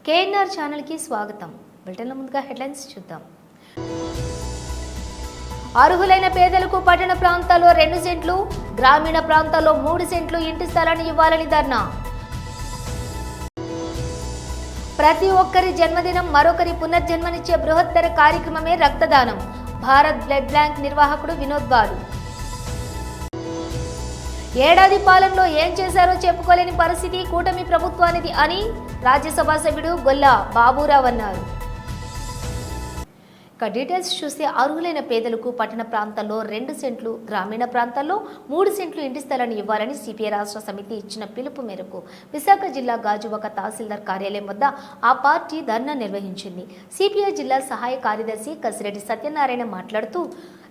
KNR ఛానల్కి స్వాగతం. బులెటిన్ల ముందుగా హెడ్లైన్స్ చూద్దాం. అర్హులైన పేదలకు పట్టణ ప్రాంతాల్లో 2 సెంట్లు, గ్రామీణ ప్రాంతాల్లో 3 సెంట్లు ఇంటి స్థలాన్ని ఇవ్వాలని ధర్నా. ప్రతి ఒక్కరి జన్మదినం మరొకరి పునర్జన్మనిచ్చే బృహత్తర కార్యక్రమమే రక్తదానం. భారత్ బ్లడ్ బ్యాంక్ నిర్వాహకుడు వినోద్ బాలు. ఏడాది పాలనలో ఏం చేశారో చెప్పుకోలేని పరిస్థితి కూటమి ప్రభుత్వానిది అని రాజ్యసభ సభ్యుడు గొల్లా బాబురావు అన్నారు. డీటెయిల్స్ చూస్తే అర్హులైన పేదలకు పట్టణ ప్రాంతాల్లో 2 సెంట్లు, గ్రామీణ ప్రాంతాల్లో 3 సెంట్లు ఇంటి స్థలాన్ని ఇవ్వాలని సిపిఐ రాష్ట్ర సమితి ఇచ్చిన పిలుపు మేరకు విశాఖ జిల్లా గాజువాక తహసీల్దార్ కార్యాలయం వద్ద ఆ పార్టీ ధర్నా నిర్వహించింది. సిపిఐ జిల్లా సహాయ కార్యదర్శి కసిరెడ్డి సత్యనారాయణ మాట్లాడుతూ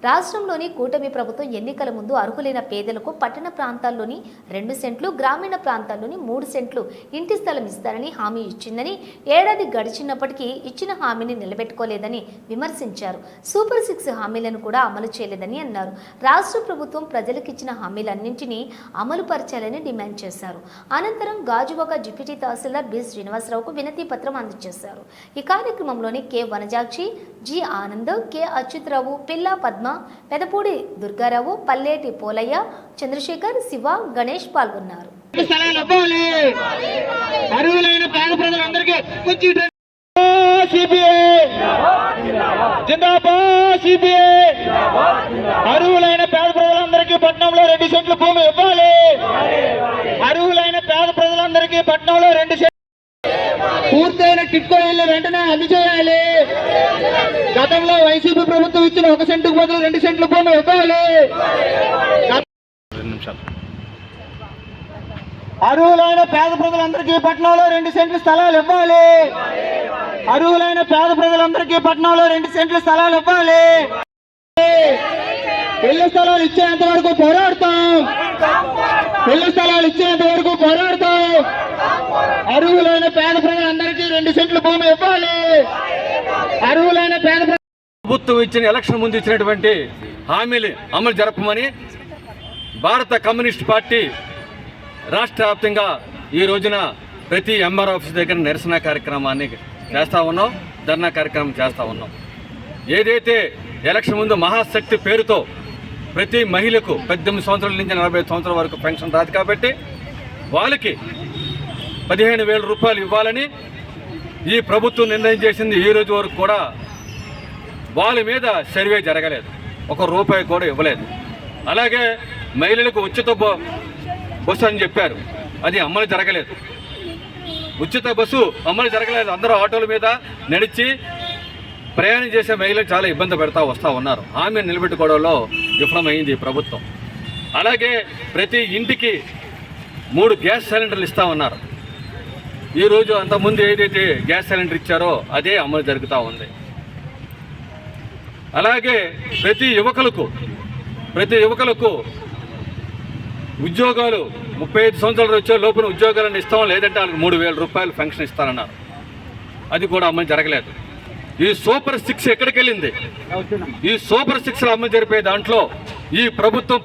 రాష్ట్రంలోని కూటమి ప్రభుత్వం ఎన్నికల ముందు అర్హులైన పేదలకు పట్టణ ప్రాంతాల్లోని 2 సెంట్లు, గ్రామీణ ప్రాంతాల్లోని 3 సెంట్లు ఇంటి స్థలం ఇస్తారని హామీ ఇచ్చిందని, ఏడాది గడిచినప్పటికీ ఇచ్చిన హామీని నిలబెట్టుకోలేదని విమర్శించారు. సూపర్ 6 హామీలను కూడా అమలు చేయలేదని అన్నారు. రాష్ట్ర ప్రభుత్వం ప్రజలకిచ్చిన హామీలన్నింటినీ అమలు పరచాలని డిమాండ్ చేశారు. అనంతరం గాజువాక డిప్యూటీ తహసీల్దార్ బి శ్రీనివాసరావుకు వినతి పత్రం అందజేశారు. ఈ కార్యక్రమంలోని K Vanajakshi, G Anand, K Achyutharao, Pilla Padma, Pedapudi Durgarao, Palleti Polayya, Chandrasekhar, Shiva, Ganesh పాల్గొన్నారు. అర్హులైన పేద ప్రజలందరికీ పట్టణంలో 2 సెంట్లు భూమి ఇవ్వాలి. అర్హులైన పేద ప్రజలందరికీ పట్టణంలో 2 సెంట్లు పూర్తయిన టిట్కో ఇళ్లు వెంటనే అందజేయాలి. గతంలో వైసీపీ ప్రభుత్వం ఇచ్చిన 1 సెంటుకు బదులు 2 సెంట్లు భూమి ఇవ్వాలి. అర్హులైన పేద ప్రజలందరికీ పట్టణంలో 2 సెంట్లు స్థలాలు ఇవ్వాలి. అర్హులైన పేద ప్రజలందరికీ పట్టణంలో 2 సెంట్లు స్థలాలు ఇవ్వాలి. ఇళ్ల స్థలాలు ఇచ్చేంత వరకు పోరాడతాం. ఇళ్ల స్థలాలు ఇచ్చేంత వరకు పోరాడతాం. అర్హులైన పేద ప్రజలందరికీ 2 సెంట్లు భూమి ఇవ్వాలి. అర్హులైన పేద ప్రభుత్వం ఇచ్చిన ఎలక్షన్ ముందు ఇచ్చినటువంటి హామీలు అమలు జరపమని భారత కమ్యూనిస్ట్ పార్టీ రాష్ట్ర వ్యాప్తంగా ఈ రోజున ప్రతి ఎంఆర్ ఆఫీస్ దగ్గర నిరసన కార్యక్రమాన్ని చేస్తూ ఉన్నాం, ధర్నా కార్యక్రమం చేస్తూ ఉన్నాం. ఏదైతే ఎలక్షన్ ముందు మహాశక్తి పేరుతో ప్రతి మహిళకు 18 సంవత్సరాల నుంచి 40 సంవత్సరాల వరకు పెన్షన్ రాదు కాబట్టి వాళ్ళకి 15,000 రూపాయలు ఇవ్వాలని ఈ ప్రభుత్వం నిర్ణయం చేసింది. ఈ రోజు వరకు కూడా వాళ్ళ మీద సర్వే జరగలేదు, 1 రూపాయి కూడా ఇవ్వలేదు. అలాగే మహిళలకు ఉచిత బస్సు అని చెప్పారు, అది అమలు జరగలేదు. ఉచిత బస్సు అమలు జరగలేదు. అందరూ ఆటోల మీద నడిచి ప్రయాణం చేసే మహిళలు చాలా ఇబ్బంది వస్తూ ఉన్నారు. హామీ నిలబెట్టుకోవడంలో విఫలమైంది ప్రభుత్వం. అలాగే ప్రతి ఇంటికి 3 గ్యాస్ సిలిండర్లు ఇస్తూ ఉన్నారు. ఈరోజు అంతకుముందు ఏదైతే గ్యాస్ సిలిండర్ ఇచ్చారో అదే అమలు జరుగుతూ ఉంది. అలాగే ప్రతి యువకులకు ఉద్యోగాలు 35 సంవత్సరాలు వచ్చే లోపల ఉద్యోగాలను ఇస్తాం, లేదంటే వాళ్ళకి 3,000 రూపాయలు పెన్షన్ ఇస్తారన్నారు. అది కూడా అమలు జరగలేదు. ఈ సూపర్ 6 ఎక్కడికి వెళ్ళింది? ఈ సూపర్ 6 అమలు జరిపే దాంట్లో ఈ ప్రభుత్వం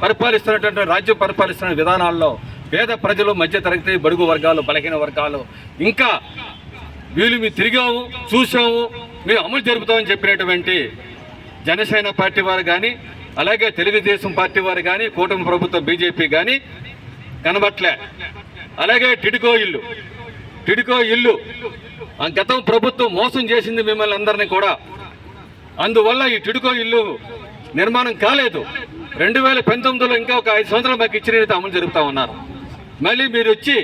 పరిపాలిస్తున్నటువంటి రాజ్యం పరిపాలిస్తున్న విధానాల్లో పేద ప్రజలు, మధ్య తరగతి, బడుగు వర్గాలు, బలహీన వర్గాలు ఇంకా వీళ్ళు మేము తిరిగాము, చూసాము, మేము అమలు జరుపుతామని చెప్పినటువంటి జనసేన పార్టీ వారు కానీ, అలాగే తెలుగుదేశం పార్టీ వారు కానీ, కూటమి ప్రభుత్వం బీజేపీ కానీ కనబట్లే. అలాగే టిడ్కో ఇల్లు గతం ప్రభుత్వం మోసం చేసింది మిమ్మల్ని అందరినీ కూడా. అందువల్ల ఈ టిడ్కో ఇల్లు నిర్మాణం కాలేదు. 2019లో ఇంకా ఒక 5 సంవత్సరాలు మాకు ఇచ్చిన అమలు జరుపుతా ఉన్నారు. మళ్ళీ మీరు వచ్చి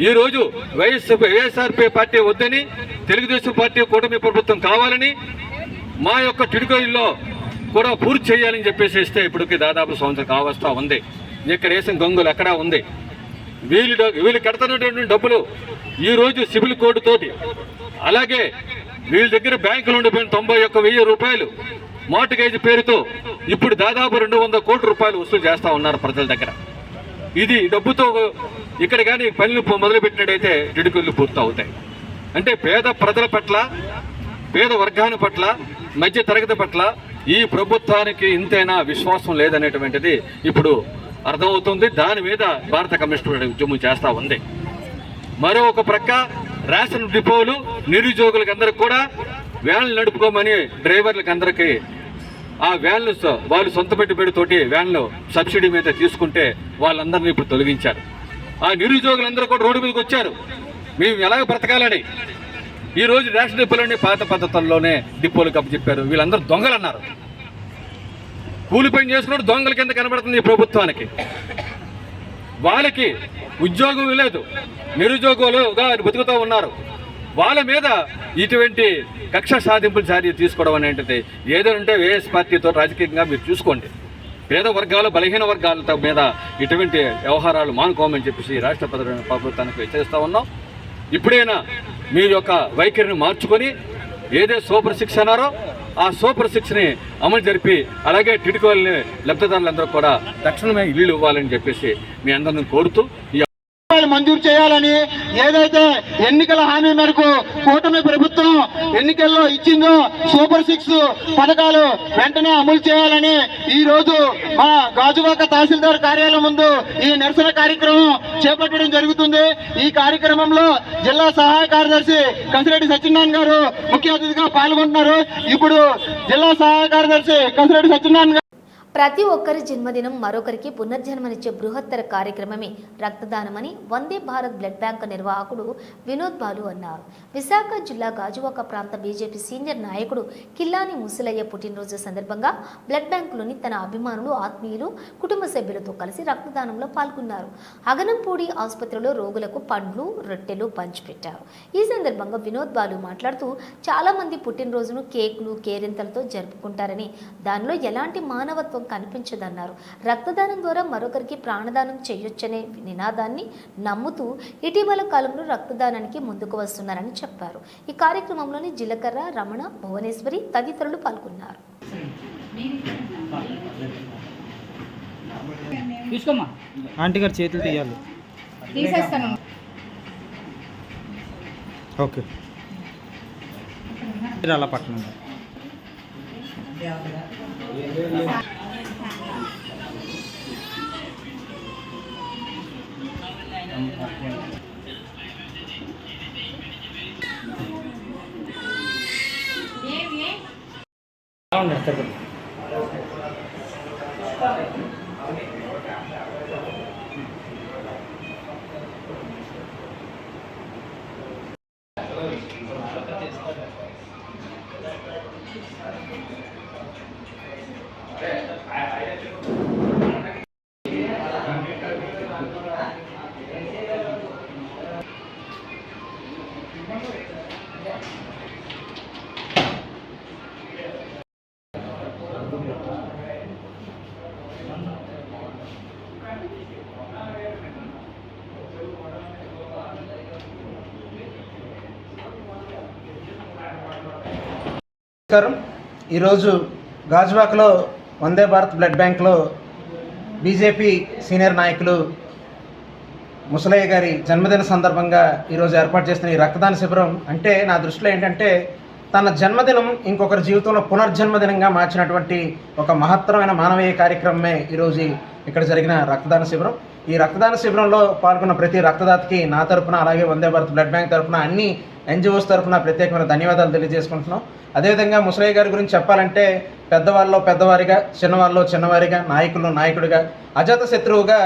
ఈరోజు వైఎస్ఆర్పీ పార్టీ వద్దని, తెలుగుదేశం పార్టీ కూటమి ప్రభుత్వం కావాలని, మా యొక్క టిడ్కో ఇల్లు కూడా పూర్తి చేయాలని చెప్పేసి ఇస్తే ఇప్పటికి దాదాపు సంవత్సరం కావస్తా ఉంది. ఇక్కడ వేసిన గంగులు ఎక్కడా ఉంది. వీళ్ళు కడుతున్నటువంటి డబ్బులు ఈరోజు సివిల్ కోర్టు తోటి, అలాగే వీళ్ళ దగ్గర బ్యాంకులు ఉండిపోయిన 91,000 రూపాయలు మార్టిగేజ్ పేరుతో ఇప్పుడు దాదాపు 200 కోట్ల రూపాయలు వసూలు చేస్తూ ఉన్నారు ప్రజల దగ్గర. ఇది డబ్బుతో ఇక్కడ కానీ పనులు మొదలుపెట్టినట్టయితే టిడ్కోలు పూర్తి అవుతాయి. అంటే పేద ప్రజల పట్ల, పేద వర్గాల పట్ల, మధ్య తరగతి పట్ల ఈ ప్రభుత్వానికి ఇంతైనా విశ్వాసం లేదనేటువంటిది ఇప్పుడు అర్థమవుతుంది. దాని మీద భారత కమ్యూనిస్ట్ ఉద్యమం చేస్తూ ఉంది. మరో ఒక ప్రక్క రేషన్ డిపోలు నిరుద్యోగులకు అందరికి కూడా వ్యాన్లు నడుపుకోమని డ్రైవర్లకు అందరికీ ఆ వ్యాన్లు వాళ్ళు సొంత పెట్టుబడితోటి వ్యాన్లు సబ్సిడీ మీద తీసుకుంటే వాళ్ళందరినీ ఇప్పుడు తొలగించారు. ఆ నిరుద్యోగులందరూ కూడా రోడ్డు మీదకి వచ్చారు మేము ఎలాగ బ్రతకాలని. ఈరోజు రేషన్ డిపోలన్నీ పాత పద్ధతుల్లోనే డిపోలకు అప్పచెప్పారు. వీళ్ళందరూ దొంగలు అన్నారు. కూలి పని చేసుకున్నాడు దొంగల కింద కనబడుతుంది ఈ ప్రభుత్వానికి. వాళ్ళకి ఉద్యోగం లేదు, నిరుద్యోగులుగా బతుకుతూ ఉన్నారు. వాళ్ళ మీద ఇటువంటి కక్ష సాధింపులు జారీ తీసుకోవడం అనేటిది ఏదంటే వేఎస్ పార్టీతో రాజకీయంగా మీరు చూసుకోండి. పేద వర్గాలు బలహీన వర్గాల మీద ఇటువంటి వ్యవహారాలు మానుకోమని చెప్పేసి రాష్ట్ర ప్రభుత్వానికి హెచ్చరిస్తూ ఉన్నాం. ఇప్పుడైనా మీరు యొక్క వైఖరిని మార్చుకొని ఏదే సూపర్ 6 అన్నారో ఆ సూపర్ 6ని అమలు జరిపి అలాగే టిడ్కోల్ని లబ్ధిదారులందరూ కూడా తక్షణమే ఇల్లు ఇవ్వాలని చెప్పేసి మీ అందరిని కోరుతూ మంజూరు చేయాలని ఏదైతే ఎన్నికల హామీ మేరకు కూటమి ప్రభుత్వం ఎన్నికల్లో ఇచ్చిందో సూపర్ 6 పథకాలు వెంటనే అమలు చేయాలని ఈ రోజు మా గాజువాక తహసీల్దార్ కార్యాలయం ముందు ఈ నిరసన కార్యక్రమం చేపట్టడం జరుగుతుంది. ఈ కార్యక్రమంలో జిల్లా సహాయ కార్యదర్శి కసిరెడ్డి సత్యనారాయణ గారు ముఖ్య అతిథిగా పాల్గొంటున్నారు. ఇప్పుడు జిల్లా సహాయ కార్యదర్శి కసిరెడ్డి సత్యనారాయణ ప్రతి ఒక్కరి జన్మదినం మరొకరికి పునర్జన్మనిచ్చే బృహత్తర కార్యక్రమమే రక్తదానమని వందే భారత్ బ్లడ్ బ్యాంక్ నిర్వాహకుడు వినోద్ బాలు అన్నారు. విశాఖ జిల్లా గాజువాక ప్రాంత బీజేపీ సీనియర్ నాయకుడు కిల్లాని ముసలయ్య పుట్టినరోజు సందర్భంగా బ్లడ్ బ్యాంకులోని తన అభిమానులు, ఆత్మీయులు, కుటుంబ సభ్యులతో కలిసి రక్తదానంలో పాల్గొన్నారు. అగనంపూడి ఆసుపత్రిలో రోగులకు పండ్లు, రొట్టెలు పంచిపెట్టారు. ఈ సందర్భంగా వినోద్ బాలు మాట్లాడుతూ చాలా మంది పుట్టినరోజును కేకులు, కేరింతలతో జరుపుకుంటారని, దానిలో ఎలాంటి మానవత్వం కనిపించదన్నారు. రక్తదానం ద్వారా మరొకరికి ప్రాణదానం చేయొచ్చనే నినాదాన్ని నమ్ముతూ ఇటీవల కాలంలో రక్తదానానికి ముందుకు వస్తున్నారని చెప్పారు. ఈ కార్యక్రమంలోని జిలకర్ర, రమణ, భువనేశ్వరి తదితరులు పాల్గొన్నారు. ఆంటీ గారు చేతులు తీయాలి. ఓకే అలా పట్టణం నమస్కారం. ఈరోజు గాజువాకలో వందే భారత్ బ్లడ్ బ్యాంక్లో బీజేపీ సీనియర్ నాయకులు ముసలయ్య గారి జన్మదిన సందర్భంగా ఈరోజు ఏర్పాటు చేస్తున్న ఈ రక్తదాన శిబిరం అంటే నా దృష్టిలో ఏంటంటే తన జన్మదినం ఇంకొకరి జీవితంలో పునర్జన్మదినంగా మార్చినటువంటి ఒక మహత్తరమైన మానవీయ కార్యక్రమమే ఈరోజు ఇక్కడ జరిగిన రక్తదాన శిబిరం. ఈ రక్తదాన శిబిరంలో పాల్గొన్న ప్రతి రక్తదాతకి నా తరఫున అలాగే వందే భారత్ బ్లడ్ బ్యాంక్ తరఫున అన్ని ఎన్జిఓస్ తరఫున ప్రత్యేకమైన ధన్యవాదాలు తెలియజేసుకుంటున్నాం. అదేవిధంగా ముసలయ్య గారి గురించి చెప్పాలంటే పెద్దవాళ్ళలో పెద్దవారిగా, చిన్నవాళ్ళలో చిన్నవారిగా, నాయకుడిగా అజాత శత్రువుగా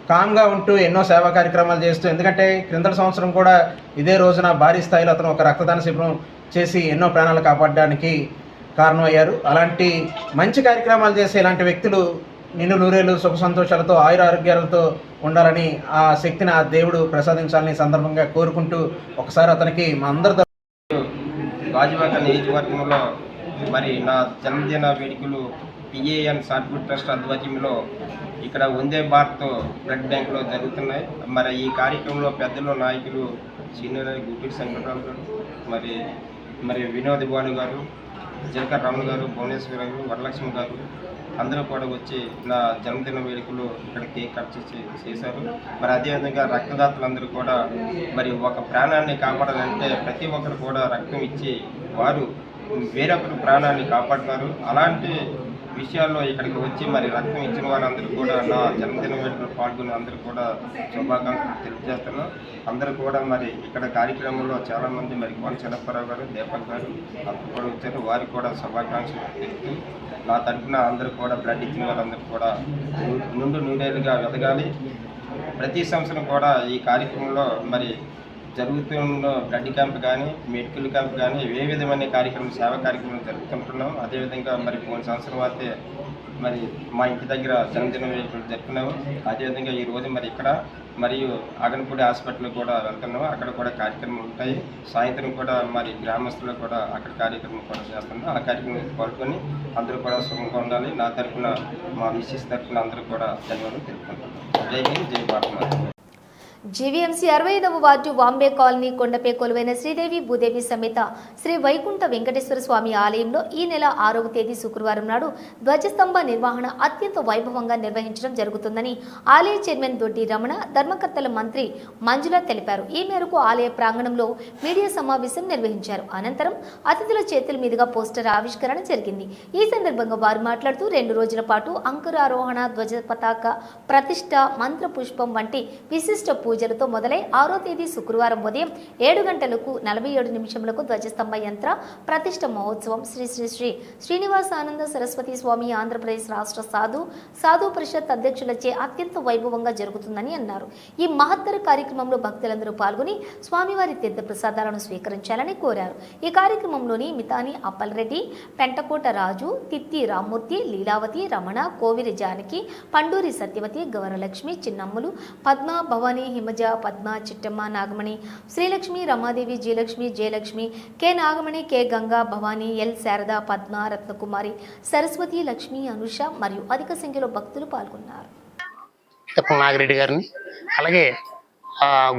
కామ్గా ఉంటూ ఎన్నో సేవా కార్యక్రమాలు చేస్తూ, ఎందుకంటే క్రిందటి సంవత్సరం కూడా ఇదే రోజున భారీ స్థాయిలో అతను ఒక రక్తదాన శిబిరం చేసి ఎన్నో ప్రాణాలు కాపాడడానికి కారణమయ్యారు. అలాంటి మంచి కార్యక్రమాలు చేసే ఇలాంటి వ్యక్తులు నిన్ను నూరేళ్ళు సుఖ సంతోషాలతో ఆయుర ఆరోగ్యాలతో ఉండాలని ఆ శక్తిని ఆ దేవుడు ప్రసాదించాలని సందర్భంగా కోరుకుంటూ ఒకసారి అతనికి మా అందరి గాజువాక నియోజకవర్గంలో మరి నా జన్మదిన వేడుకలు పిఏఎన్ షార్ట్పుట్ ట్రస్ట్ ఆధ్వర్యంలో ఇక్కడ వందే భారత్ బ్లడ్ బ్యాంక్లో జరుగుతున్నాయి. మరి ఈ కార్యక్రమంలో పెద్దలు, నాయకులు, సీనియర్ గుప్పిడి సంకటరావు గారు, మరి వినోద్ బాలు గారు, జిలకర్ర రమణ గారు, భువనేశ్వరి గారు, వరలక్ష్మి గారు అందరూ కూడా వచ్చి నా జన్మదిన వేడుకలు ఇక్కడ కేక్ కట్ చేశారు. మరి అదేవిధంగా రక్తదాతలందరూ కూడా మరి ఒక ప్రాణాన్ని కాపాడాలంటే ప్రతి ఒక్కరు కూడా రక్తం ఇచ్చి వారు వేరొకరు ప్రాణాన్ని కాపాడుతారు. అలాంటి విషయాల్లో ఇక్కడికి వచ్చి మరి రక్తం ఇచ్చిన వారందరూ కూడా నా జన్మదిన వేడుకలు పాల్గొని అందరూ కూడా శుభాకాంక్షలు తెలియజేస్తున్నాను. అందరూ కూడా మరి ఇక్కడ కార్యక్రమంలో చాలామంది మరి కోన చిన్నప్పరావు గారు, దీపక్ గారు అందరూ కూడా వచ్చారు. వారికి కూడా శుభాకాంక్షలు తెలుపుతూ నా తరఫున అందరూ కూడా బ్లడ్ ఇచ్చిన వారందరూ కూడా నూనెలుగా ఎదగాలి. ప్రతి సంవత్సరం కూడా ఈ కార్యక్రమంలో మరి జరుగుతున్న బ్లడ్ క్యాంప్ కానీ, మెడికల్ క్యాంప్ కానీ ఏ విధమైన కార్యక్రమం, సేవా కార్యక్రమాలు జరుపుకుంటున్నాం. అదేవిధంగా మరి పోయిన సంవత్సరం అయితే మరి మా ఇంటి దగ్గర జన్మదిన వేడుకలు జరుపుకున్నాము. అదేవిధంగా ఈరోజు మరి ఇక్కడ మరియు అగనపూడి హాస్పిటల్ కూడా వెళ్తున్నాము. అక్కడ కూడా కార్యక్రమాలు ఉంటాయి. సాయంత్రం కూడా మరి గ్రామస్తులు కూడా అక్కడ కార్యక్రమం కూడా చేస్తున్నాం. ఆ కార్యక్రమం పాల్గొని అందరూ కూడా సుఖంగా ఉండాలి. నా తరఫున, మా మిస్సెస్ తరఫున అందరూ కూడా ధన్యవాదాలు తెలుపుకుంటున్నాం. జై హింద్, జై భారత్. జీవీఎంసీ 65వ వార్డు వాంబే కాలనీ కొండపై కొలువైన శ్రీదేవి భూదేవి సమేత శ్రీ వైకుంఠ వెంకటేశ్వర స్వామి ఆలయంలో ఈ నెల 6వ తేదీ శుక్రవారం నాడు ధ్వజస్తంభ నిర్వహణ అత్యంత వైభవంగా నిర్వహించడం జరుగుతుందని ఆలయ చైర్మన్ దొడ్డి రమణ, ధర్మకర్తల మంత్రి మంజుల తెలిపారు. ఈ మేరకు ఆలయ ప్రాంగణంలో మీడియా సమావేశం నిర్వహించారు. అనంతరం అతిథుల చేతుల మీదుగా పోస్టర్ ఆవిష్కరణ జరిగింది. ఈ సందర్భంగా వారు మాట్లాడుతూ 2 రోజుల పాటు అంకురారోహణ, ధ్వజ పతాక ప్రతిష్ఠ, మంత్ర పుష్పం వంటి విశిష్ట పూజలతో మొదలై 6వ తేదీ శుక్రవారం ఉదయం 7 గంటలకు 47 నిమిషములకు ధ్వజస్తంభ యంత్ర ప్రతిష్ఠ మహోత్సవం శ్రీ శ్రీ శ్రీ శ్రీనివాసానంద సరస్వతి స్వామి ఆంధ్రప్రదేశ్ రాష్ట్ర సాధు పరిషత్ అధ్యక్షులచే అత్యంత వైభవంగా జరుగుతుందని అన్నారు. ఈ మహత్తర కార్యక్రమంలో భక్తులందరూ పాల్గొని స్వామివారి తీర్థ ప్రసాదాలను స్వీకరించాలని కోరారు. ఈ కార్యక్రమంలోని Mitani Appalareddy, Pentakota Raju, Thitti Rammurthy, Leelavathi, Ramana, Koviri Janaki, Panduri Satyavathi, Gowralakshmi, Chinnammulu, Padma, Bhavani, Himaja, Padma, Chittamma, Nagamani, Srilakshmi, Ramadevi, Jeelakshmi, Jayalakshmi, K Nagamani, K Ganga, Bhavani, L Sharada, Padma, Ratnakumari, Saraswathi, Lakshmi, Anusha మరియు అధిక సంఖ్యలో భక్తులు పాల్గొన్నారు. నాగిరెడ్డి గారిని, అలాగే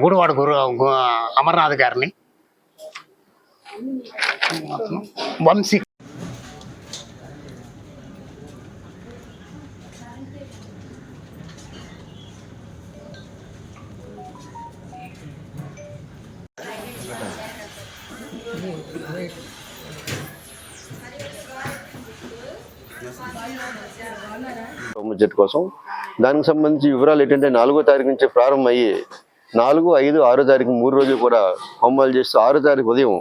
గూడువాడ అమర్నాథ్ గారిని, వంశీ బడ్జెట్ కోసం దానికి సంబంధించి వివరాలు ఏంటంటే 4వ తారీఖు నుంచి ప్రారంభం అయ్యి 4, 5, 6 తారీఖు 3 రోజులు కూడా హోమాలు చేస్తూ 6వ తారీఖు ఉదయం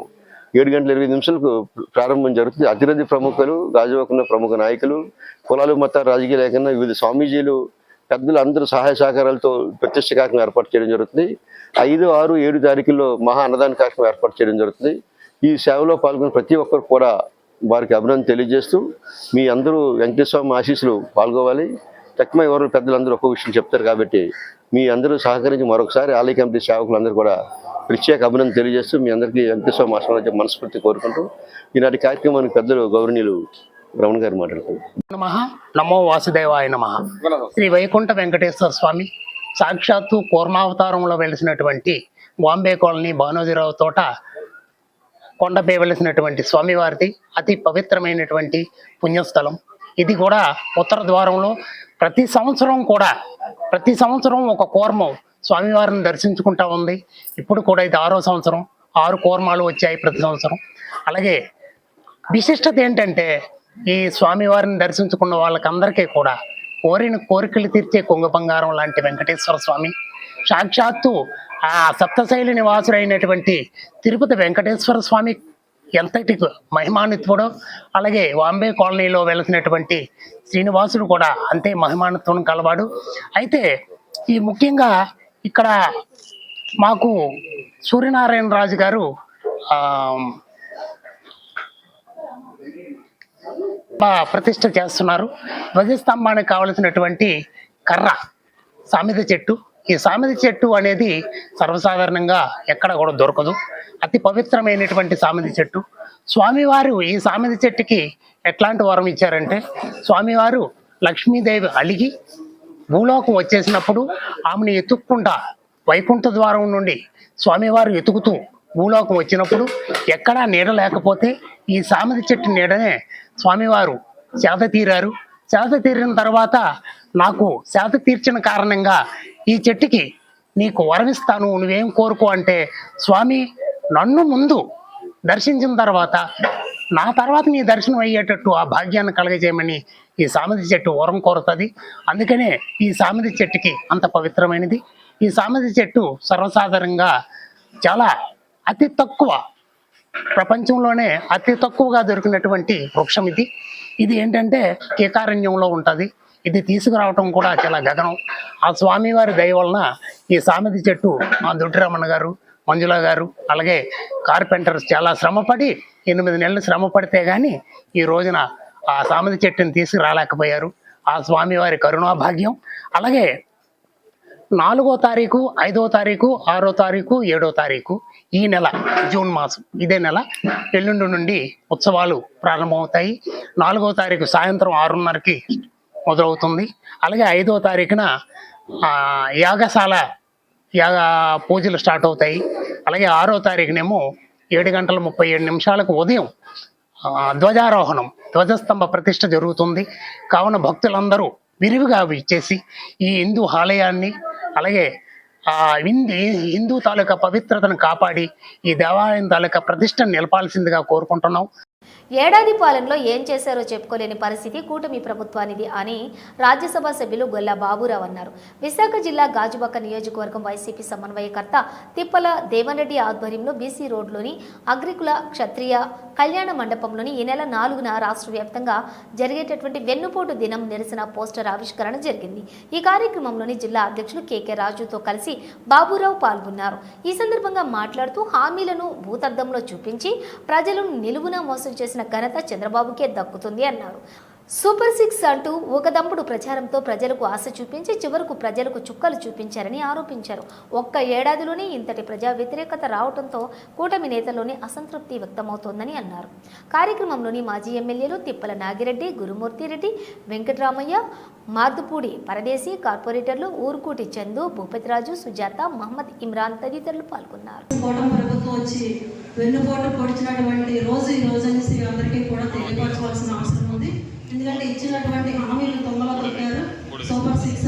7:20 ప్రారంభం జరుగుతుంది. అతిరథి ప్రముఖులు, గాజువాకున్న ప్రముఖ నాయకులు, కులాలు, మత, రాజకీయ లేకుండా వివిధ స్వామీజీలు, పెద్దలు అందరూ సహాయ సహకారాలతో ప్రత్యక్ష కార్యక్రమం ఏర్పాటు చేయడం జరుగుతుంది. 5, 6, 7 తారీఖుల్లో మహా అన్నదాన కార్యక్రమం ఏర్పాటు చేయడం జరుగుతుంది. ఈ సేవలో పాల్గొన్న ప్రతి ఒక్కరు కూడా వారికి అభినందన తెలియజేస్తూ మీ అందరూ వెంకటేశ్వర స్వామి ఆశీస్సులు పాల్గొవాలి. తక్కువ ఎవరు పెద్దలందరూ ఒక్కొక్క విషయం చెప్తారు కాబట్టి మీ అందరూ సహకరించి మరొకసారి ఆలయ కమిటీ సేవకులందరూ కూడా ప్రత్యేక అభినందన తెలియజేస్తూ మీ అందరికీ వెంకటేశ్వర స్వామి ఆశీర్వాదం మనస్ఫూర్తి కోరుకుంటూ ఈనాటి కార్యక్రమానికి పెద్దలు గౌరవనీయులు రమణ గారు మాట్లాడుతారు. నమః, నమో వాసుదేవాయ నమః. శ్రీ వైకుంఠ వెంకటేశ్వర స్వామి సాక్షాత్తు కూర్మావతారంలో వెలిసినటువంటి వాంబే కాలనీ భానోజీరావు తోట కొండపై వెలిసినటువంటి స్వామివారిది అతి పవిత్రమైనటువంటి పుణ్యస్థలం. ఇది కూడా ఉత్తర ద్వారంలో ప్రతి సంవత్సరం ఒక కూర్మం స్వామివారిని దర్శించుకుంటా ఉంది. ఇప్పుడు కూడా ఇది 6వ సంవత్సరం, 6 కూర్మాలు వచ్చాయి ప్రతి సంవత్సరం. అలాగే విశిష్టత ఏంటంటే ఈ స్వామివారిని దర్శించుకున్న వాళ్ళకందరికీ కూడా కోరిన కోరికలు తీర్చే కొంగ బంగారం లాంటి వెంకటేశ్వర స్వామి సాక్షాత్తు ఆ సప్తశైలి నివాసుడైనటువంటి తిరుపతి వెంకటేశ్వర స్వామి ఎంతటి మహిమాన్వితుడో, అలాగే వాంబే కాలనీలో వెలిసినటువంటి శ్రీనివాసుడు కూడా అంతే మహిమాన్విత్వం కలవాడు. అయితే ఈ ముఖ్యంగా ఇక్కడ మాకు సూర్యనారాయణ రాజు గారు ప్రతిష్ఠ చేస్తున్నారు. ధ్వజస్తంభానికి కావలసినటువంటి కర్ర సామిద చెట్టు. ఈ సామిద చెట్టు అనేది సర్వసాధారణంగా ఎక్కడ కూడా దొరకదు. అతి పవిత్రమైనటువంటి సామిద చెట్టు. స్వామివారు ఈ సామిద చెట్టుకి ఎట్లాంటి వరం ఇచ్చారంటే, స్వామివారు లక్ష్మీదేవి అలిగి భూలోకం వచ్చేసినప్పుడు ఆమెను ఎత్తుక్కుంటా వైకుంఠ ద్వారం నుండి స్వామివారు ఎతుకుతూ భూలోకం వచ్చినప్పుడు ఎక్కడా నీడ లేకపోతే ఈ సామిద చెట్టు నీడనే స్వామివారు సేద తీరారు. సేద తీరిన తర్వాత నాకు సేద తీర్చిన కారణంగా ఈ చెట్టుకి నీకు వరమిస్తాను, నువ్వేం కోరుకో అంటే, స్వామి నన్ను ముందు దర్శించిన తర్వాత నా తర్వాత నీ దర్శనం అయ్యేటట్టు ఆ భాగ్యాన్ని కలగజేయమని ఈ సామెత చెట్టు వరం కోరుతుంది. అందుకనే ఈ సామెత చెట్టుకి అంత పవిత్రమైనది. ఈ సామెత చెట్టు సర్వసాధారణంగా చాలా అతి తక్కువ, ప్రపంచంలోనే అతి తక్కువగా దొరికినటువంటి వృక్షం ఇది. ఇది ఏంటంటే కేకారణ్యంలో ఉంటుంది. ఇది తీసుకురావటం కూడా చాలా గగనం. ఆ స్వామివారి దయ వలన ఈ సామెత చెట్టు మా దొడ్డిరమణ గారు, మంజుల గారు, అలాగే కార్పెంటర్స్ చాలా శ్రమపడి 8 నెలలు శ్రమ పడితే కానీ ఈ రోజున ఆ సామెత చెట్టుని తీసుకురాలేకపోయారు. ఆ స్వామివారి కరుణాభాగ్యం. అలాగే 4వ తారీఖు, 5వ తారీఖు, 6వ తారీఖు, 7వ తారీఖు ఈ నెల, జూన్ మాసం, ఇదే నెల ఎల్లుండి నుండి ఉత్సవాలు ప్రారంభమవుతాయి. 4వ తారీఖు సాయంత్రం 6:30కి మొదలవుతుంది. అలాగే 5వ తారీఖున యాగశాల పూజలు స్టార్ట్ అవుతాయి. అలాగే 6వ తారీఖునేమో 7:37 ఉదయం ధ్వజారోహణం, ధ్వజస్తంభ ప్రతిష్ఠ జరుగుతుంది. కావున భక్తులందరూ విరివిగా ఇచ్చేసి ఈ హిందూ ఆలయాన్ని, అలాగే హిందూ తాలూకా పవిత్రతను కాపాడి ఈ దేవాలయం తాలూకా ప్రతిష్టను నిలపాల్సిందిగా కోరుకుంటున్నాం. ఏడాది పాలనలో ఏం చేశారో చెప్పుకోలేని పరిస్థితి కూటమి ప్రభుత్వానిది అని రాజ్యసభ సభ్యులు గొల్లా బాబురావు అన్నారు. విశాఖ జిల్లా గాజువాక నియోజకవర్గం వైసీపీ సమన్వయకర్త తిప్పల దేవన్రెడ్డి ఆధ్వర్యంలో బీసీ రోడ్లోని అగ్రికుల క్షత్రియ కళ్యాణ మండపంలోని ఈ నెల 4న రాష్ట్ర వ్యాప్తంగా జరిగేటటువంటి వెన్నుపోటు దినం నిరసన పోస్టర్ ఆవిష్కరణ జరిగింది. ఈ కార్యక్రమంలోని జిల్లా అధ్యక్షులు కేకే రాజుతో కలిసి బాబురావు పాల్గొన్నారు. ఈ సందర్భంగా మాట్లాడుతూ హామీలను భూతద్దంలో చూపించి ప్రజలను నిలువున మోసం చేసిన ఘనత చంద్రబాబుకే దక్కుతుంది అన్నారు. సూపర్ 6 అంటూ ఊకదంపుడు ప్రచారంతో ప్రజలకు ఆశ చూపించి చివరకు ప్రజలకు చుక్కలు చూపించారని ఆరోపించారు. ఒక్క ఏడాదిలోనే ఇంతటి ప్రజా వ్యతిరేకత రావడంతో కూటమి నేతల్లోనే అసంతృప్తి వ్యక్తమవుతోందని అన్నారు. కార్యక్రమంలోని మాజీ ఎమ్మెల్యేలు తిప్పల నాగిరెడ్డి, గురుమూర్తిరెడ్డి, వెంకటరామయ్య, మార్దుపూడి పరదేశీ, కార్పొరేటర్లు ఊరుకూటి చందు, భూపతిరాజు, సుజాత, మహమ్మద్ ఇమ్రాన్ తదితరులు పాల్గొన్నారు. ప్రభుత్వం వచ్చి వెన్నుపోటు పొడిచినటువంటి రోజు ఈ రోజు అనేసి అందరికీ కూడా తెలియపరచవలసిన అవసరం ఉంది. ఎందుకంటే ఇచ్చినటువంటి హామీలు తొంగలో పెట్టారు. సూపర్ 6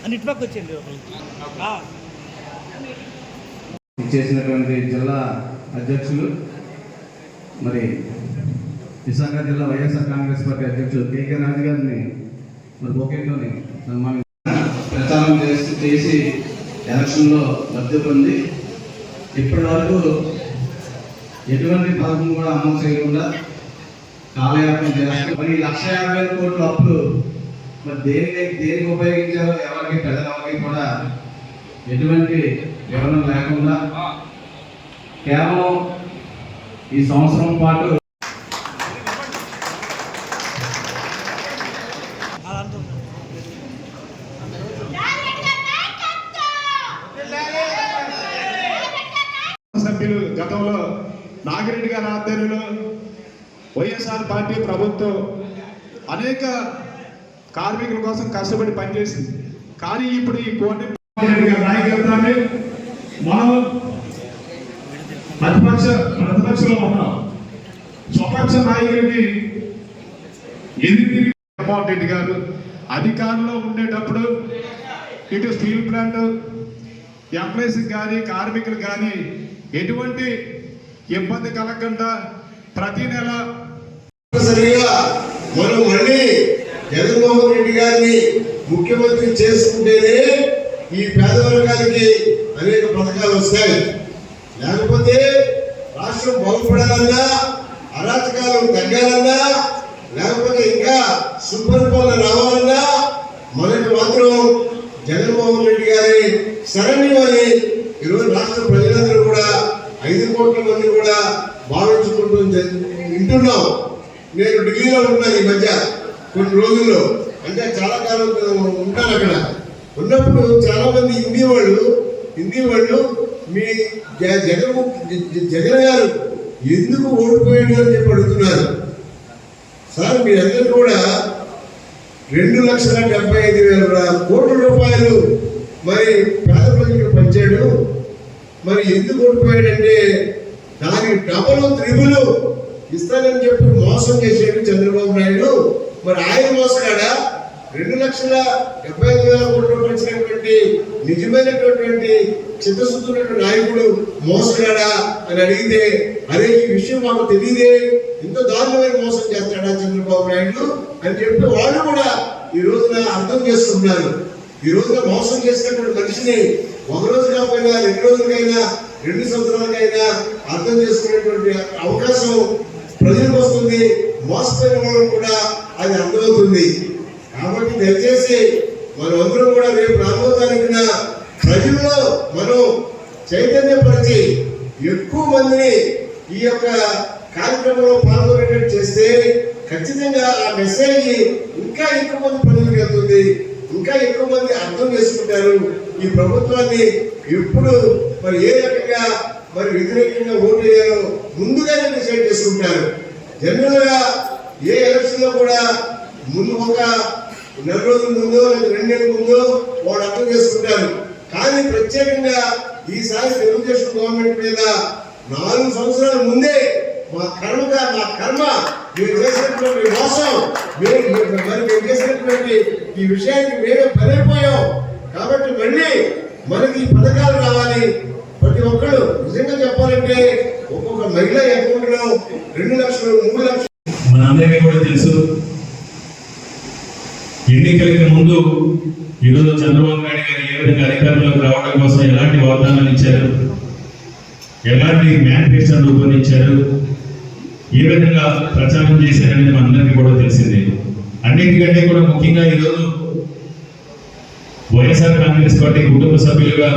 అని చేసినటువంటి జిల్లా అధ్యక్షులు, మరి విశాఖ జిల్లా వైఎస్ఆర్ కాంగ్రెస్ పార్టీ అధ్యక్షులు కేకే రాజు గారిని మరి బొకేతోని ప్రచారం చేసి ఎలక్షన్లో లబ్ధి పొంది ఇప్పటి వరకు ఎటువంటి పథకం కూడా అమలు చేయకుండా కాలయాపన చేస్తూ మరి 1,50,000 కోట్ల అప్పులు మరి దేనికి ఉపయోగించారో ఎవరికి ప్రజలెవరికి కూడా ఎటువంటి వివరణ లేకుండా కేవలం ఈ సంవత్సరం పాటు సభ్యులు గతంలో నాగిరెడ్డి గారి ఆధ్వర్యంలో వైఎస్ఆర్ పార్టీ ప్రభుత్వం అనేక కార్మికుల కోసం కష్టపడి పనిచేసింది. కానీ ఇప్పుడు ఈ కోటి నాయకత్వాన్ని మనం ప్రతిపక్షంలో ఉన్నాం. స్వపక్ష నాయకుడిని ఎదిరి జగన్మోహన్ రెడ్డి గారు అధికారంలో ఉండేటప్పుడు ఇటు స్టీల్ ప్లాంట్ ఎంప్లాయీస్ కానీ కార్మికులు కానీ ఎటువంటి ఇబ్బంది కలగకుండా ప్రతి నెల మనం మళ్ళీ జగన్మోహన్ రెడ్డి గారిని ముఖ్యమంత్రి చేసుకుంటేనే ఈ పేదవర్గానికి అనేక పథకాలు వస్తాయి. లేకపోతే రాష్ట్రం బాగుపడాలన్నా, అరాచకాలు తగ్గాలన్నా, లేకపోతే ఇంకా సుపరిపాలన రావాలన్నా మనకి మాత్రం జగన్మోహన్ రెడ్డి గారి శరణ్యమని ఈరోజు రాష్ట్ర ప్రజలందరూ కూడా 5 కోట్ల మంది కూడా భావించుకుంటూ వింటున్నాం. నేను ఢిల్లీలో ఉన్నాను ఈ మధ్య కొన్ని రోజుల్లో, అంటే చాలా కాలం ఉంటాను. అక్కడ ఉన్నప్పుడు చాలా మంది హిందీ వాళ్ళు మీ జగన్ గారు ఎందుకు ఓడిపోయాడు అని చెప్పి అడుగుతున్నారు. సార్ మీరందరూ కూడా 2,75,000 కోట్ల రూపాయలు మరి పేద ప్రజలకు పంచాడు. మరి ఎందుకు ఓడిపోయాడంటే దానికి డబుల్ త్రిబుల్ ఇస్తానని చెప్పి మోసం చేసాడు చంద్రబాబు నాయుడు. మరి ఆయన మోసగాడా? 2,75,000 కోట్ల పంచినటువంటి నిజమైనటువంటి చిత్తశుద్ధి నాయకుడు మోసగాడా అని అడిగితే, అరే ఈ విషయం మాకు తెలియదే, ఇంత దారుణమైన మోసం చేస్తాడా చంద్రబాబు నాయుడు అని చెప్పి వాళ్ళు కూడా ఈ రోజున అర్థం చేసుకుంటున్నారు. ఈ రోజున మోసం చేసినటువంటి మనిషిని ఒక రోజు కాకపోయినా 2 రోజులకైనా 2 సంవత్సరాలకైనా అర్థం చేసుకునేటువంటి అవకాశం ప్రజలకు వస్తుంది. మోసపోయిన వాళ్ళకు కూడా అది అర్థమవుతుంది. కాబట్టి దయచేసి మనమందరం కూడా రేపు 4వ తారీఖున ప్రజల్లో మనం చైతన్యపరిచి ఎక్కువ మందిని ఈ యొక్క కార్యక్రమంలో పాల్గొనేటట్టు చేస్తే ఖచ్చితంగా ఆ మెసేజ్ ఇంకా ఎక్కువ మంది ప్రజలకు వెళ్తుంది. ఇంకా ఎక్కువ మంది అర్థం చేసుకుంటారు. ఈ ప్రభుత్వాన్ని ఎప్పుడు మరి ఏ రకంగా మరి వ్యతిరేకంగా ఓటు వేయాలో ముందుగానే డిసైడ్ చేసుకుంటారు. జనరల్ గా ఏ ఎలక్షన్ లో కూడా ముందు ఒక 4 రోజుల ముందు లేదా 2 నెలల ముందు వాడు అర్థం చేసుకుంటారు. కానీ ప్రత్యేకంగా ఈసారి తెలుగుదేశం గవర్నమెంట్ మీద 4 సంవత్సరాల ముందే మా కర్మ మీరు చేసినటువంటి మోసం, మేము చేసినటువంటి ఈ విషయానికి మేమే బలైపోయాం. కాబట్టి మళ్ళీ మనకి ఈ పథకాలు రావాలి. ప్రతి ఒక్కరు నిజంగా చెప్పాలంటే ఒక్కొక్క మహిళ అకౌంట్ లో 2 లక్షలు 3 లక్షలు. మనందరికీ కూడా తెలుసు, ఎన్నికలకి ముందు ఈరోజు చంద్రబాబు నాయుడు గారు ఏ విధంగా అధికారంలోకి రావడం కోసం ఎలాంటి వాగ్దానాలు ఇచ్చారు, ఎలాంటి మేనిఫెస్టోను రూపొందించారు, ఏ విధంగా ప్రచారం చేశారనేది మనందరికీ కూడా తెలిసిందే. అన్నింటికంటే కూడా ముఖ్యంగా ఈరోజు వైఎస్ఆర్ కాంగ్రెస్ పార్టీ కుటుంబ సభ్యులుగా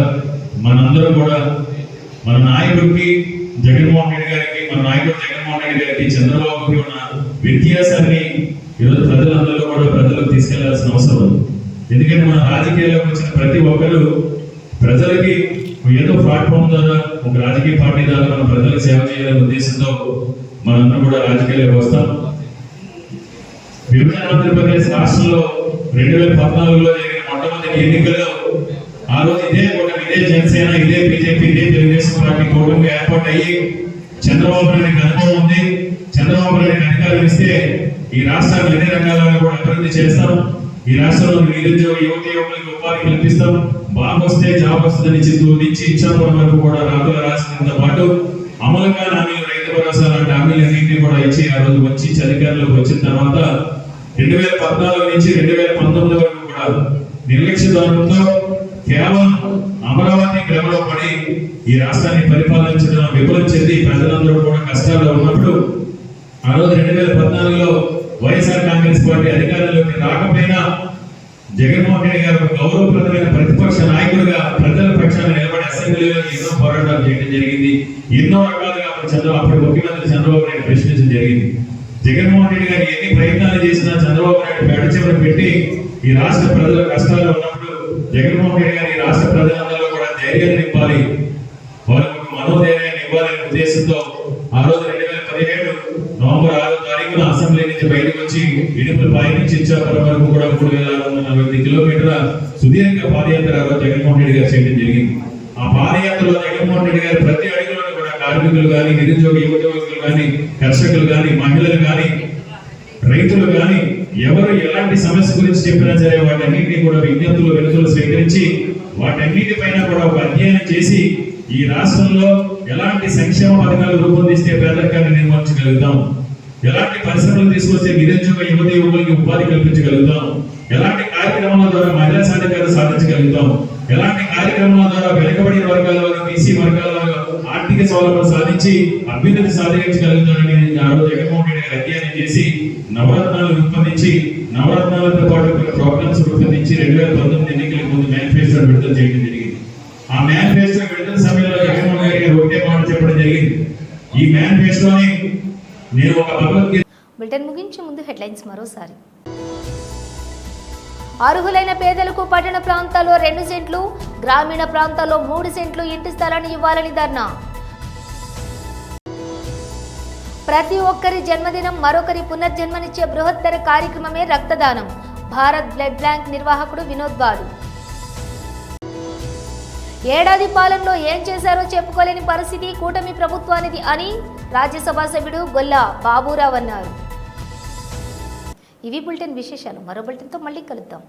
మనందరం కూడా మన నాయకుడికి జగన్మోహన్ రెడ్డి గారికి, మన నాయకుడు జగన్మోహన్ రెడ్డి గారికి చంద్రబాబుకి ఉన్న వ్యత్యాసాన్ని ఈరోజు ప్రజలందరూ కూడా ప్రజలకు తీసుకెళ్లాల్సిన అవసరం ఉంది. ఎందుకంటే మన రాజకీయాల్లోకి వచ్చిన ప్రతి ఒక్కరు ప్రజలకి ఏదో ప్లాట్ఫామ్ ద్వారా ఒక రాజకీయ పార్టీ ద్వారా మన ప్రజలకు సేవ చేయాలనే ఉద్దేశంతో మనందరం కూడా రాజకీయాల్లోకి వస్తాం. విభజన ఆంధ్రప్రదేశ్ రాష్ట్రంలో 2014లో జరిగిన మొట్టమొదటి ఎన్నికల్లో ఆ రోజు ఇదే జనసేన, ఇదే బీజేపీ, ఇదే తెలుగుదేశం పార్టీ కూటమి ఏర్పాటు అయ్యి చంద్రబాబు నాయుడికి అనుభవం ఉంది. చంద్రబాబు నాయుడికి అధికారం ఇస్తే ఈ రాష్ట్రాన్ని అన్ని రంగాలను కూడా అభివృద్ధి చేస్తాం. ఈ రాష్ట్రంలో నిరుద్యోగ యువకులకు ఉపాధి కల్పిస్తాం. బాగా వస్తే జాబ్ వస్తుందని చిత్తూరు నుంచి ఇచ్చాపురం వరకు కూడా రాతుల రాష్ట్రంతో పాటు అమలుగా హామీలు, రైతు భరోసా లాంటి హామీలన్నింటినీ కూడా ఇచ్చి ఆ రోజు వచ్చి అధికారంలోకి వచ్చిన తర్వాత 2014 నుంచి 2019 వరకు కూడా నిర్లక్ష్య ధోరణితో కేవలం అమరావతి గ్రహంలో పడి ఈ రాష్ట్రాన్ని పరిపాలించడం విఫలం చెంది ప్రజలందరూ కూడా కష్టాల్లో ఉన్నప్పుడు ఆ రోజు 2014లో వైఎస్ఆర్ కాంగ్రెస్ పార్టీ అధికారంలోకి రాకపోయినా జగన్మోహన్ రెడ్డి గారు గౌరవప్రదమైన ప్రతిపక్ష నాయకుడిగా ప్రజల పక్షాన నిలబడి అసెంబ్లీలో ఎన్నో పోరాటాలు చేయడం జరిగింది. ఎన్నో రకాలుగా అప్పుడు ముఖ్యమంత్రి చంద్రబాబు నాయుడు ప్రశ్నించడం జరిగింది. జగన్మోహన్ రెడ్డి గారు ఎన్ని ప్రయత్నాలు చేసినా చంద్రబాబు నాయుడు పెడచెవిన పెట్టి ఈ రాష్ట్ర ప్రజల కష్టాలు ఉన్నప్పుడు జగన్మోహన్ రెడ్డి గారు ఈ రాష్ట్ర ప్రజలందరూ కూడా ధైర్యాన్ని ఇవ్వాలి, వాళ్ళకు మనోధైర్యాన్ని ఇవ్వాలనే ఉద్దేశంతో ఆ రోజు 2017 నవంబర్ 6వ తారీఖున అసెంబ్లీ నుంచి బయటకు వచ్చి ఇడుపులపాయ నుంచి ఇచ్చాపురం వరకు కూడా 3640 కిలోమీటర్ల సుదీర్ఘ పాదయాత్ర జగన్మోహన్ రెడ్డి గారు చేయడం జరిగింది. ఆ పాదయాత్రలో జగన్మోహన్ రెడ్డి గారు ప్రతి అడుగులోనూ కూడా కార్మికులు కానీ, నిరుద్యోగ యువకులు కానీ, కర్షకులు కానీ, మహిళలు కానీ, రైతులు కానీ ఎవరు ఎలాంటి సమస్య గురించి చెప్పినా సరే వాటన్నింటినీ కూడా విజ్ఞప్తులు వినతులు స్వీకరించి వాటన్నిటిపైన కూడా ఒక అధ్యయనం చేసి ఈ రాష్ట్రంలో ఎలాంటి సంక్షేమ పథకాలు రూపొందిస్తే పేదరికాన్ని నిర్వహించగలుగుతాం, ఎలాంటి పరిశ్రమలు తీసుకొస్తే నిరుద్యోగ యువకులకి ఉపాధి కల్పించగలుగుతాం, ఎలాంటి కార్యక్రమాల ద్వారా మహిళా సాధికారత సాధించగలుగుతాం, ఎలాంటి కార్యక్రమాల ద్వారా వెనుకబడిన వర్గాల బీసీ వర్గాల ఆర్థిక సౌలభ్యం సాధించి అభ్యున్నతి సాధించగలుగుతామని ఆ రోజు జగన్మోహన్ రెడ్డి గారు అధ్యయనం చేసి నవరత్నాలు రూపొందించి నవరత్నాలతో పాటు కొన్ని ప్రోగ్రామ్స్ రూపొందించి 2019 ఎన్నికలకు ముందు మేనిఫెస్టో విడుదల చేయడం జరిగింది. ఆ మేనిఫెస్టో విడుదల సమయంలో జగన్మోహన్ రెడ్డి గారు ఒకటే మాట చెప్పడం జరిగింది, ఈ మేనిఫెస్టోని నేను ఒక భగవద్గీత. బులెటిన్ ముగించే ముందు హెడ్లైన్స్ మరోసారి. అర్హులైన పేదలకు పట్టణ ప్రాంతాల్లో 2 సెంట్లు, గ్రామీణ ప్రాంతాల్లో 3 సెంట్లు ఇంటి స్థలాన్ని ఇవ్వాలని ధర్నా. ప్రతి ఒక్కరి జన్మదినం మరొకరి పునర్జన్మనిచ్చే బృహత్తర కార్యక్రమమే రక్తదానం. భారత్ బ్లడ్ బ్యాంక్ నిర్వాహకుడు వినోద్ బాలు. ఏడాది పాలనలో ఏం చేశారో చెప్పుకోలేని పరిస్థితి కూటమి ప్రభుత్వానిది అని రాజ్యసభ సభ్యుడు గొల్లా బాబురావు అన్నారు. ఇవి బులెటిన్ విశేషాలు. మరో బులెటిన్తో మళ్ళీ కలుద్దాం.